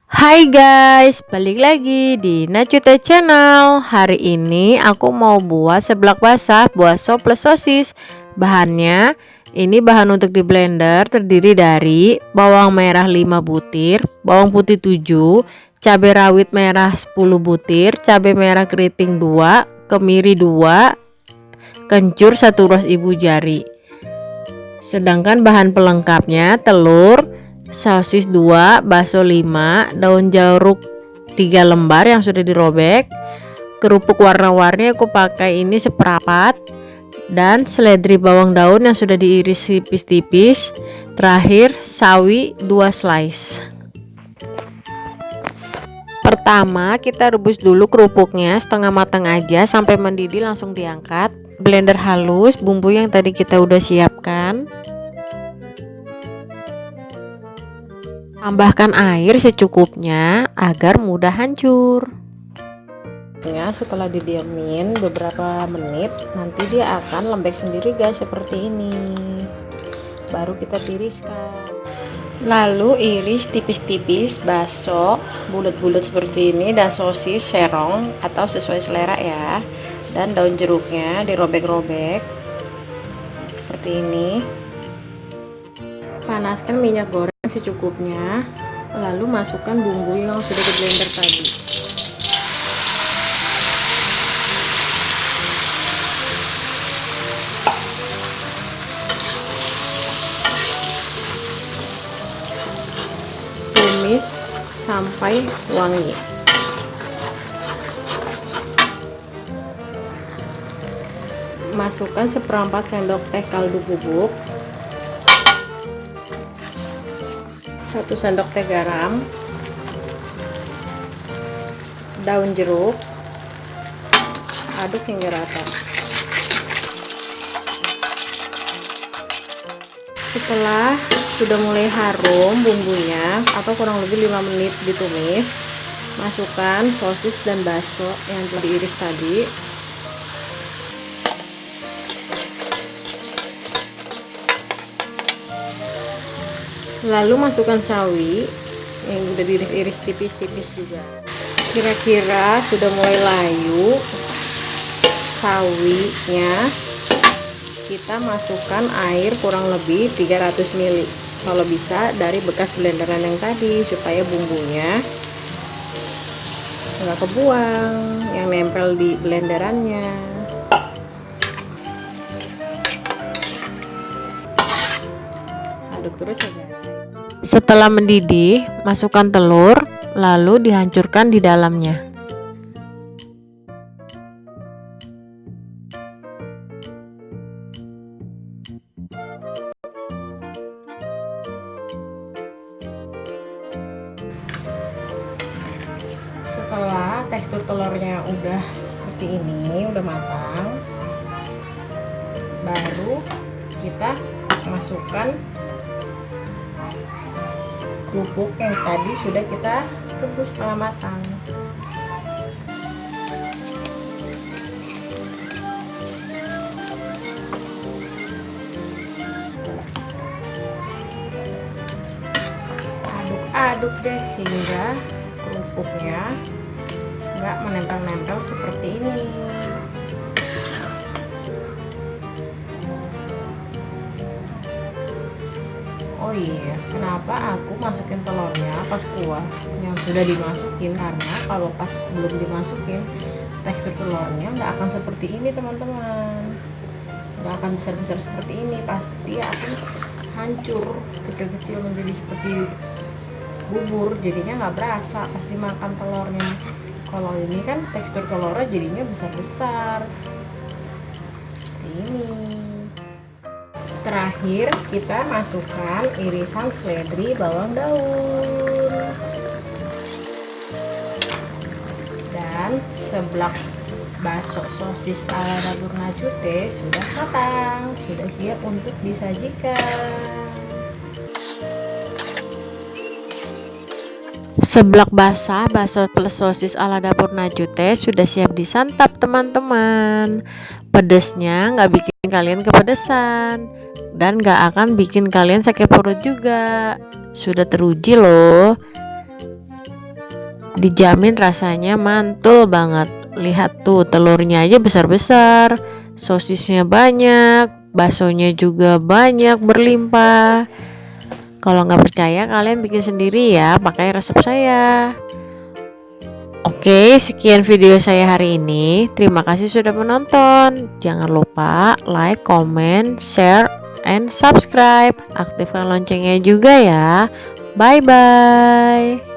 Hai guys, balik lagi di Nacute Channel. Hari ini aku mau buat seblak basah bakso plus sosis. Bahannya, ini bahan untuk di blender terdiri dari bawang merah 5 butir, bawang putih 7, cabai rawit merah 10 butir, cabai merah keriting 2, kemiri 2, kencur 1 ruas ibu jari. Sedangkan bahan pelengkapnya telur, sosis 2, bakso 5, daun jeruk 3 lembar yang sudah dirobek, kerupuk warna-warni aku pakai ini seperapat, dan seledri bawang daun yang sudah diiris tipis-tipis. Terakhir sawi 2 slice. Pertama kita rebus dulu kerupuknya setengah matang aja sampai mendidih, langsung diangkat. Blender halus bumbu yang tadi kita udah siapkan. Tambahkan air secukupnya agar mudah hancur. Setelah didiamin beberapa menit, nanti dia akan lembek sendiri guys, seperti ini. Baru kita tiriskan. Lalu iris tipis-tipis bakso bulat-bulat seperti ini, dan sosis serong atau sesuai selera ya. Dan daun jeruknya dirobek-robek seperti ini. Panaskan minyak goreng secukupnya, lalu masukkan bumbu yang sudah di blender tadi. Tumis sampai wangi. Masukkan seperempat sendok teh kaldu bubuk, 1 sendok teh garam, daun jeruk, aduk hingga rata. Setelah sudah mulai harum bumbunya atau kurang lebih 5 menit ditumis, masukkan sosis dan bakso yang telah diiris tadi. Lalu masukkan sawi yang udah diiris-iris tipis-tipis juga. Kira-kira sudah mulai layu sawinya, kita masukkan air kurang lebih 300 ml, kalau bisa dari bekas blenderan yang tadi, supaya bumbunya nggak kebuang yang nempel di blenderannya. Aduk terus ya guys. Setelah mendidih, masukkan telur, lalu dihancurkan di dalamnya. Setelah tekstur telurnya udah seperti ini, udah matang, baru kita masukkan kerupuk yang tadi sudah kita rebus setengah matang. Aduk-aduk deh hingga kerupuknya nggak menempel-nempel seperti ini. Oh iya, kenapa aku masukin telurnya pas kuah yang sudah dimasukin? Karena kalau pas belum dimasukin, tekstur telurnya nggak akan seperti ini teman-teman, nggak akan besar-besar seperti ini, pasti dia akan hancur kecil-kecil menjadi seperti bubur, jadinya nggak berasa pasti makan telurnya. Kalau ini kan tekstur telurnya jadinya besar-besar seperti ini. Terakhir kita masukkan irisan seledri bawang daun, dan seblak bakso sosis ala dapur Nacute sudah matang, sudah siap untuk disajikan. Seblak basah bakso plus sosis ala dapur Nacute sudah siap disantap teman-teman. Pedesnya nggak bikin kalian kepedesan dan gak akan bikin kalian sakit perut juga. Sudah teruji loh. Dijamin rasanya mantul banget. Lihat tuh, telurnya aja besar-besar, sosisnya banyak, baksonya juga banyak berlimpah. Kalau nggak percaya kalian bikin sendiri ya, pakai resep saya. Oke, sekian video saya hari ini. Terima kasih sudah menonton. Jangan lupa like, comment, share, and subscribe. Aktifkan loncengnya juga ya. Bye bye.